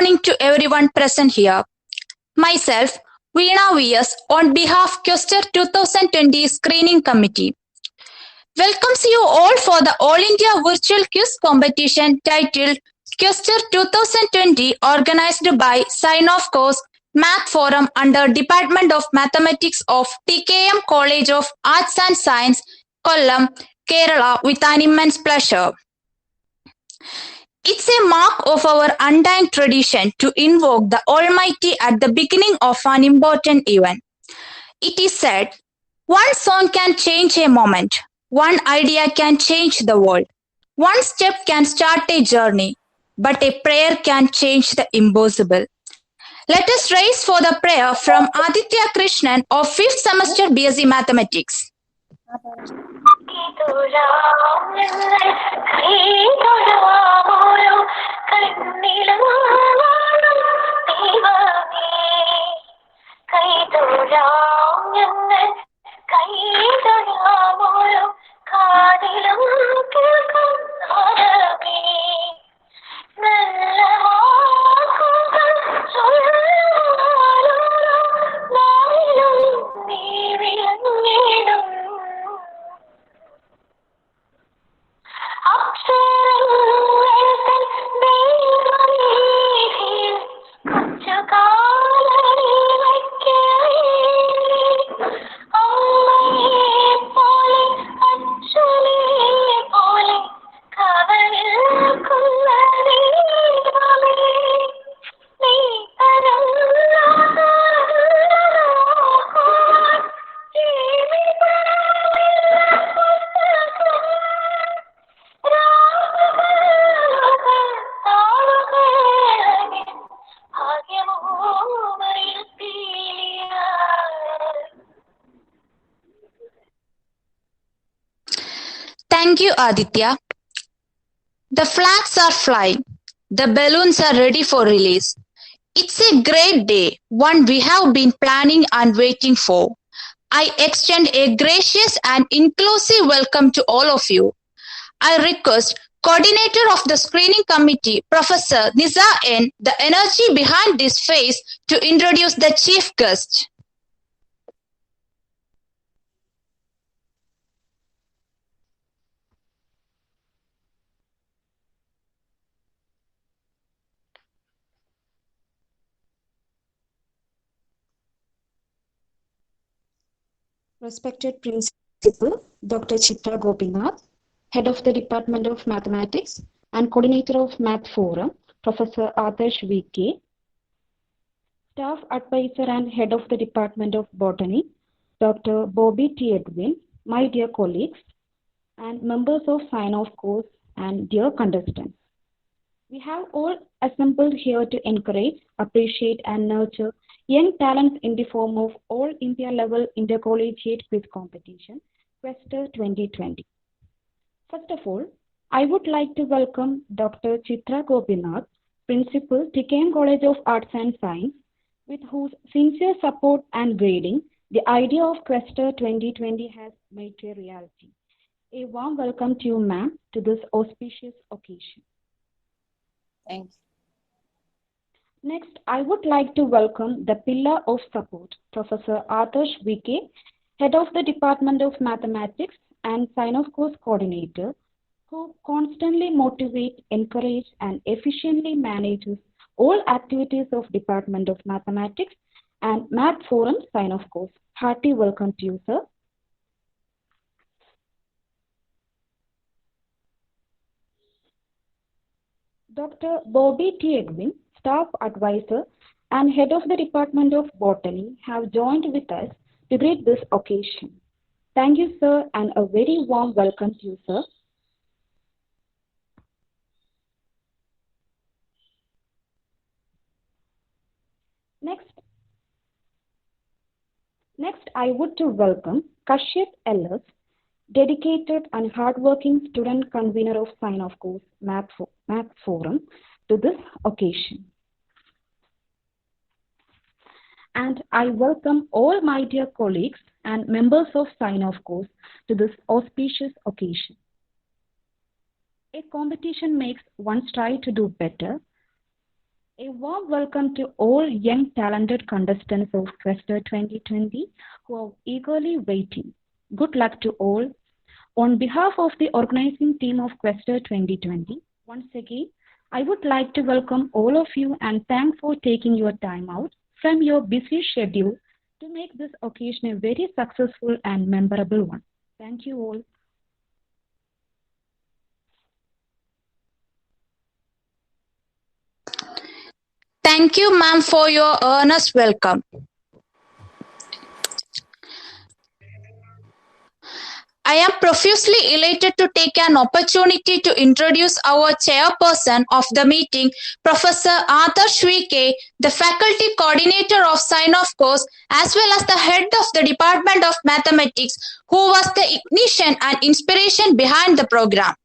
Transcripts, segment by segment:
morning to everyone present here. Myself, Veena VS, on behalf of Quester 2020 Screening Committee, welcomes you all for the All India Virtual Quiz Competition titled Quester 2020, organized by Sign Off Course Math Forum under Department of Mathematics of TKM College of Arts and Science, Kollam, Kerala, with an immense pleasure. It's a mark of our undying tradition to invoke the Almighty at the beginning of an important event. It is said, one song can change a moment, one idea can change the world, one step can start a journey, but a prayer can change the impossible. Let us raise for the prayer from Aditya Krishnan of 5th semester BSc Mathematics. Thank you, Aditya. The flags are flying. The balloons are ready for release. It's a great day, one we have been planning and waiting for. I extend a gracious and inclusive welcome to all of you. I request Coordinator of the Screening Committee, Professor Niza N, the energy behind this phase, to introduce the chief guest. Respected Principal Dr. Chitra Gopinath, Head of the Department of Mathematics and Coordinator of Math Forum, Professor Adarsh VK, Staff Advisor and Head of the Department of Botany, Dr. Bobby T. Edwin, my dear colleagues, and members of Sign-Off Course and dear contestants. We have all assembled here to encourage, appreciate, and nurture young talents in the form of All India Level Intercollegiate Quiz Competition, Quester 2020. First of all, I would like to welcome Dr. Chitra Gopinath, Principal, TKM College of Arts and Science, with whose sincere support and guiding, the idea of Quester 2020 has made a reality. A warm welcome to you, ma'am, to this auspicious occasion. Thanks. Next, I would like to welcome the pillar of support, Professor Adarsh VK, Head of the Department of Mathematics and Sign-Off Course Coordinator, who constantly motivates, encourages, and efficiently manages all activities of Department of Mathematics and Math Forum Sign-Off Course. Hearty welcome to you, sir. Dr. Bobby T. Edwin, Staff Advisor and Head of the Department of Botany, have joined with us to greet this occasion. Thank you, sir, and a very warm welcome to you, sir. Next, I would to welcome Kashyap Ellis, dedicated and hardworking student convener of Sign-Off Course Math Forum, to this occasion. And I welcome all my dear colleagues and members of Sign-Off Course to this auspicious occasion. A competition makes one try to do better. A warm welcome to all young talented contestants of Quester 2020 who are eagerly waiting. Good luck to all. On behalf of the organizing team of Quester 2020, once again, I would like to welcome all of you and thank for taking your time out from your busy schedule to make this occasion a very successful and memorable one. Thank you all. Thank you, ma'am, for your earnest welcome. I am profusely elated to take an opportunity to introduce our chairperson of the meeting, Professor Adarsh VK, the faculty coordinator of sign-off course, as well as the head of the Department of Mathematics, who was the ignition and inspiration behind the program.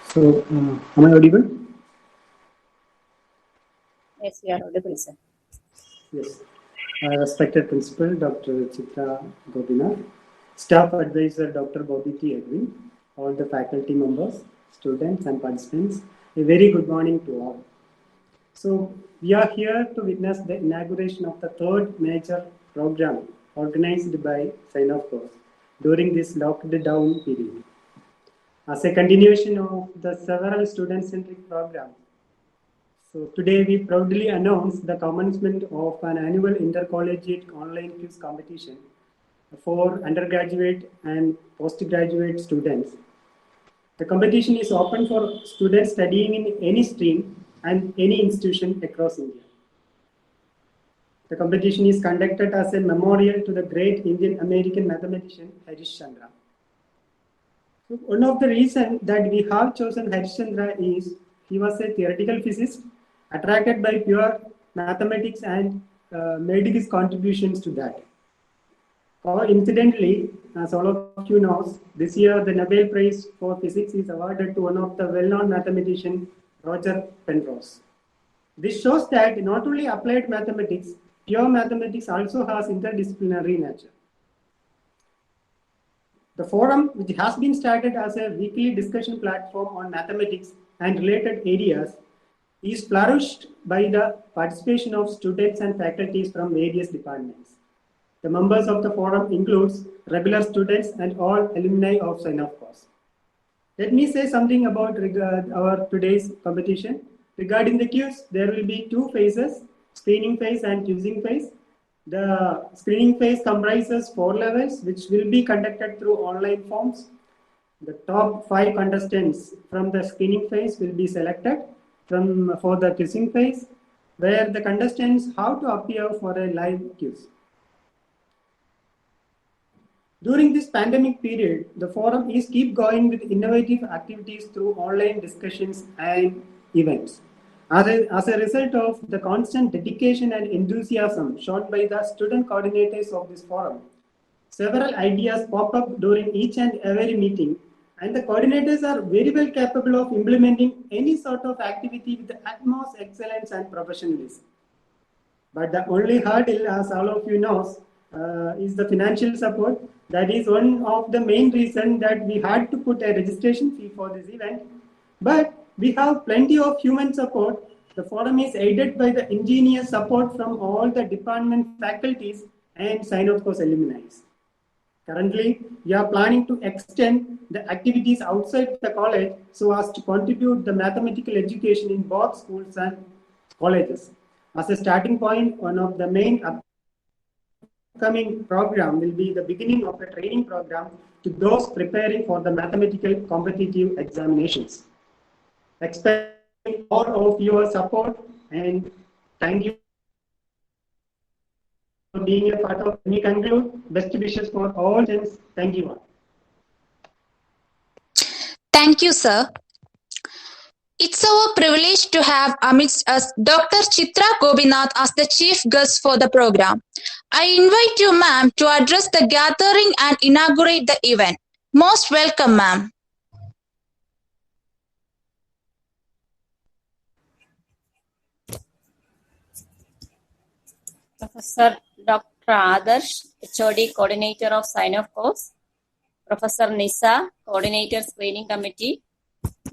So, am I audible? Yes, you are audible, sir. Yes. Respected Principal, Dr. Chitra Gopinath, Staff Advisor, Dr. Bobby T. Edwin, all the faculty members, students and participants, a very good morning to all. So, we are here to witness the inauguration of the third major program organized by Sign-off Course during this locked-down period. As a continuation of the several student-centric programs, so today we proudly announce the commencement of an annual intercollegiate online quiz competition for undergraduate and postgraduate students. The competition is open for students studying in any stream and any institution across India. The competition is conducted as a memorial to the great Indian American mathematician Harish Chandra. So one of the reasons that we have chosen Harish Chandra is he was a theoretical physicist attracted by pure mathematics and made his contributions to that. Incidentally, as all of you know, this year the Nobel Prize for Physics is awarded to one of the well-known mathematician, Roger Penrose. This shows that not only applied mathematics, pure mathematics also has interdisciplinary nature. The forum, which has been started as a weekly discussion platform on mathematics and related areas, is flourished by the participation of students and faculties from various departments. The members of the forum includes regular students and all alumni of Sign-off Course. Let me say something about our today's competition. Regarding the quiz, there will be two phases, screening phase and quizzing phase. The screening phase comprises 4 levels, which will be conducted through online forms. The top 5 contestants from the screening phase will be selected for the quizzing phase, where the contestants have to appear for a live quiz. During this pandemic period, the forum is keep going with innovative activities through online discussions and events. As a result of the constant dedication and enthusiasm shown by the student coordinators of this forum, several ideas pop up during each and every meeting, and the coordinators are very well capable of implementing any sort of activity with the utmost excellence and professionalism. But the only hurdle, as all of you know, is the financial support. That is one of the main reasons that we had to put a registration fee for this event. But we have plenty of human support. The forum is aided by the ingenious support from all the department faculties and Sign-off Course alumni. Currently, we are planning to extend the activities outside the college so as to contribute the mathematical education in both schools and colleges. As a starting point, one of the main upcoming program will be the beginning of a training program to those preparing for the mathematical competitive examinations. Expecting all of your support, and thank you for being a part of. We conclude. Best wishes for all students. Thank you all. Thank you, sir. It's our privilege to have amidst us Dr. Chitra Gopinath as the chief guest for the program. I invite you, ma'am, to address the gathering and inaugurate the event. Most welcome, ma'am. Professor Dr. Adarsh, HOD Coordinator of Sign-off Course, Professor Nisa, Coordinator Screening Committee,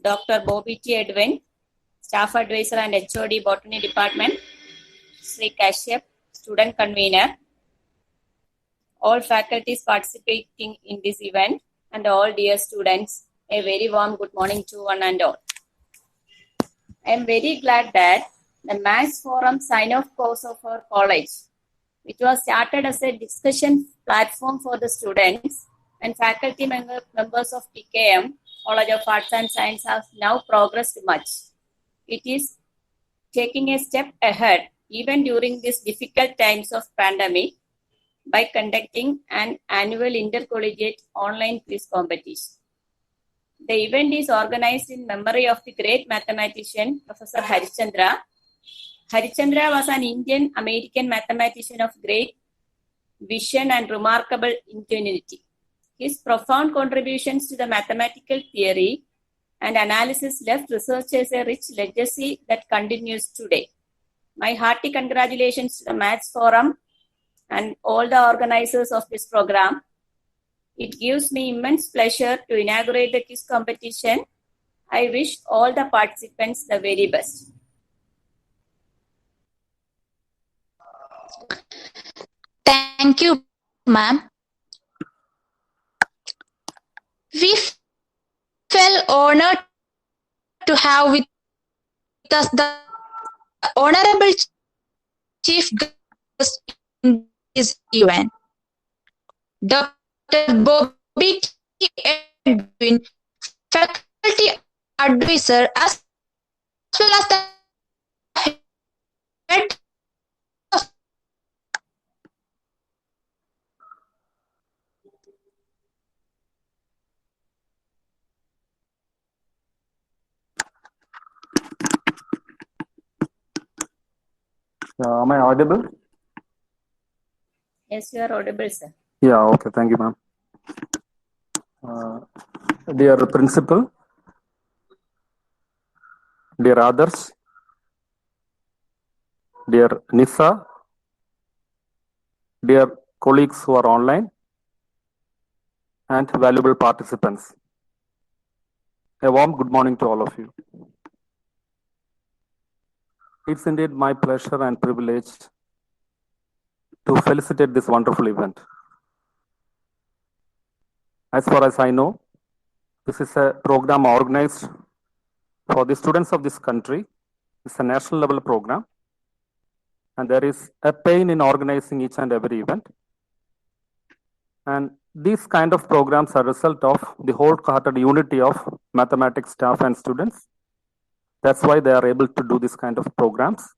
Dr. Bobby T. Edwin, Staff Advisor and HOD Botany Department, Sri Kashyap, Student Convener, all faculties participating in this event, and all dear students, a very warm good morning to one and all. I am very glad that the Maths Forum sign-off course of our college, which was started as a discussion platform for the students and faculty members of PKM, College of Arts and Science, has now progressed much. It is taking a step ahead even during these difficult times of pandemic by conducting an annual intercollegiate online quiz competition. The event is organized in memory of the great mathematician, Professor Harishchandra. Harishchandra was an Indian-American mathematician of great vision and remarkable ingenuity. His profound contributions to the mathematical theory and analysis left researchers a rich legacy that continues today. My hearty congratulations to the Maths Forum and all the organizers of this program. It gives me immense pleasure to inaugurate the quiz competition. I wish all the participants the very best. Thank you, ma'am. We feel honored to have with us the Honorable Chief Guest in this event, Dr. Bobby T. Edwin, Faculty Advisor, as well as the Head of Am I audible? Yes, you are audible, sir. Yeah, okay. Thank you, ma'am. Dear Principal, dear others, dear Nisa, dear colleagues who are online, and valuable participants. A warm good morning to all of you. It's indeed my pleasure and privilege to felicitate this wonderful event. As far as I know, this is a program organized for the students of this country. It's a national level program, and there is a pain in organizing each and every event. And these kind of programs are a result of the wholehearted unity of mathematics staff and students. That's why they are able to do this kind of programs.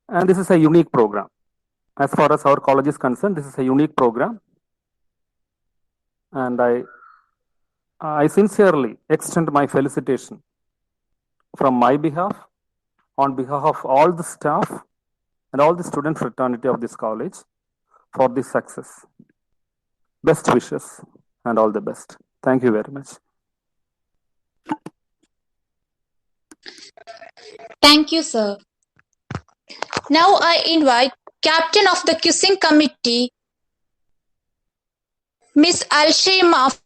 And this is a unique program. As far as our college is concerned, this is a unique program. And I sincerely extend my felicitation from my behalf, on behalf of all the staff and all the student fraternity of this college for this success. Best wishes and all the best. Thank you very much. Thank you, sir. Now I invite Captain of the Quizzing Committee, Miss Al-Shaima,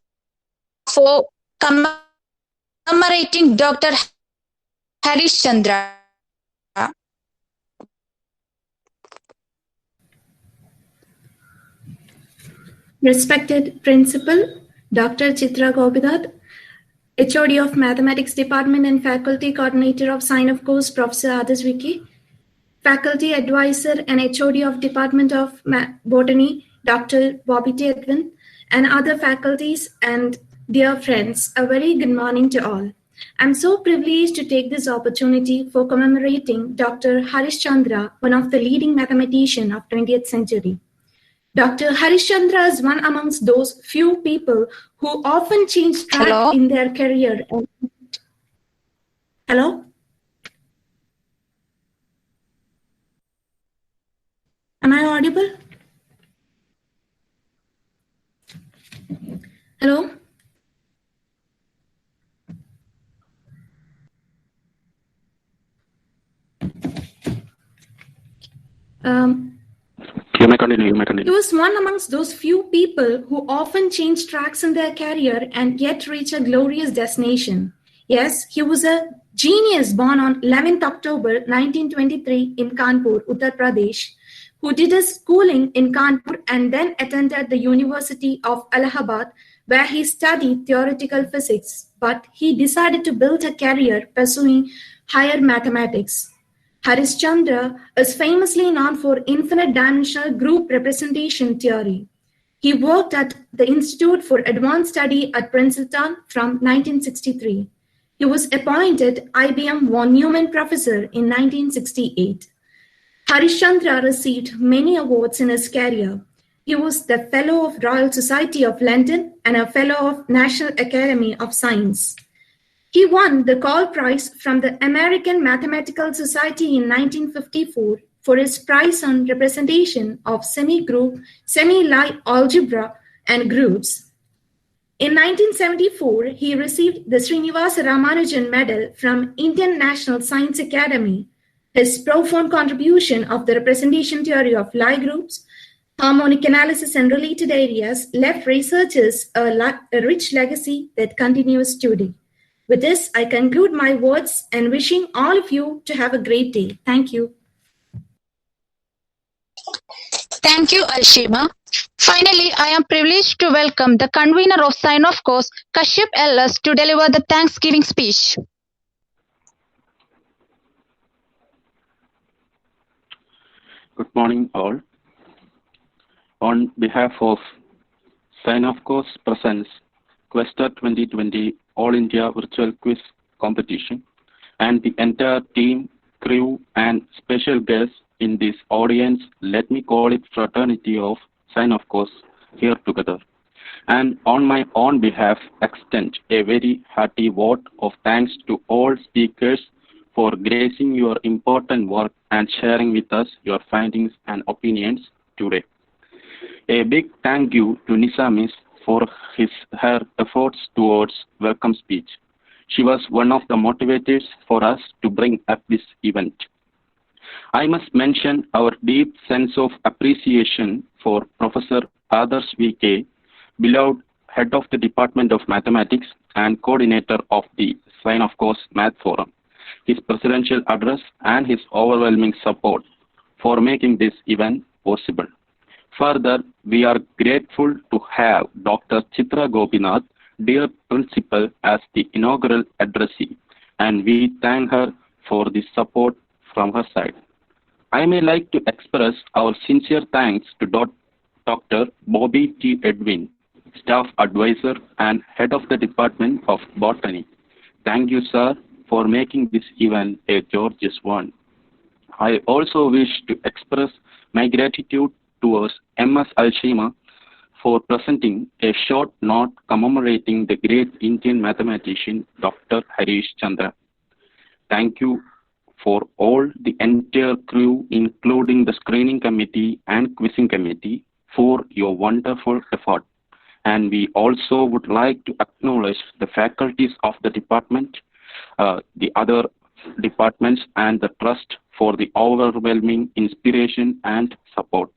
for commemorating Dr. Harishchandra. Respected Principal, Dr. Chitra Gopinath, HOD of Mathematics Department and Faculty Coordinator of Sign-Off Course, Professor Adarsh Vicky, Faculty Advisor and HOD of Department of Botany, Dr. Bobby T. Edwin, and other faculties and dear friends, a very good morning to all. I'm so privileged to take this opportunity for commemorating Dr. Harishchandra, one of the leading mathematicians of 20th century. Dr. Harishchandra is one amongst those few people who often change track in their career. Hello? Am I audible? Hello? You may continue. was one amongst those few people who often change tracks in their career and yet reach a glorious destination. Yes, he was a genius born on 11th October 1923 in Kanpur, Uttar Pradesh, who did his schooling in Kanpur and then attended the University of Allahabad, where he studied theoretical physics, but he decided to build a career pursuing higher mathematics. Harishchandra is famously known for infinite dimensional group representation theory. He worked at the Institute for Advanced Study at Princeton from 1963. He was appointed IBM von Neumann Professor in 1968. Harishchandra received many awards in his career. He was the Fellow of Royal Society of London and a Fellow of National Academy of Science. He won the Call Prize from the American Mathematical Society in 1954 for his prize on representation of semi-group, semi-Lie algebra and groups. In 1974, he received the Srinivasa Ramanujan Medal from Indian National Science Academy. His profound contribution of the representation theory of Lie groups, harmonic analysis and related areas left researchers a rich legacy that continues today. With this, I conclude my words and wishing all of you to have a great day. Thank you. Thank you, Alshima. Finally, I am privileged to welcome the convener of Sign of Course, Kashyap LS, to deliver the Thanksgiving speech. Good morning, all. On behalf of Sign of Course presents Questa 2020 All India Virtual Quiz Competition, and the entire team, crew, and special guests in this audience, let me call it fraternity of Sign of Course here together. And on my own behalf, extend a very hearty vote of thanks to all speakers for gracing your important work and sharing with us your findings and opinions today. A big thank you to Nisa Miss for her efforts towards welcome speech. She was one of the motivators for us to bring up this event. I must mention our deep sense of appreciation for Professor Adarsh VK, beloved head of the Department of Mathematics and coordinator of the Sign of Course Math Forum, his presidential address and his overwhelming support for making this event possible. Further, we are grateful to have Dr. Chitra Gopinath, dear principal, as the inaugural addressee, and we thank her for the support from her side. I may like to express our sincere thanks to Dr. Bobby T. Edwin, staff advisor and head of the Department of Botany. Thank you, sir, for making this event a gorgeous one. I also wish to express my gratitude towards M.S. Alshima for presenting a short note commemorating the great Indian mathematician Dr. Harish Chandra. Thank you for all the entire crew, including the screening committee and quizzing committee, for your wonderful effort. And we also would like to acknowledge the faculties of the department, the other departments, and the trust for the overwhelming inspiration and support.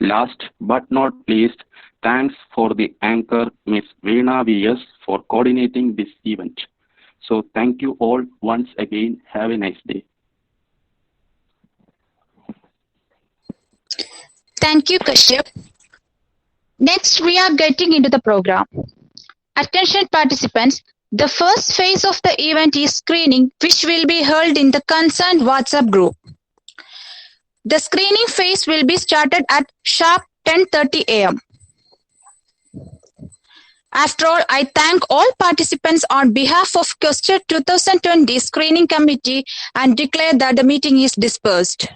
Last but not least, thanks for the anchor, Ms. Veena V.S., for coordinating this event. So thank you all once again. Have a nice day. Thank you, Kashyap. Next, we are getting into the program. Attention participants, the first phase of the event is screening, which will be held in the concerned WhatsApp group. The screening phase will be started at sharp 10:30 a.m. After all, I thank all participants on behalf of Questa 2020 Screening Committee and declare that the meeting is dispersed.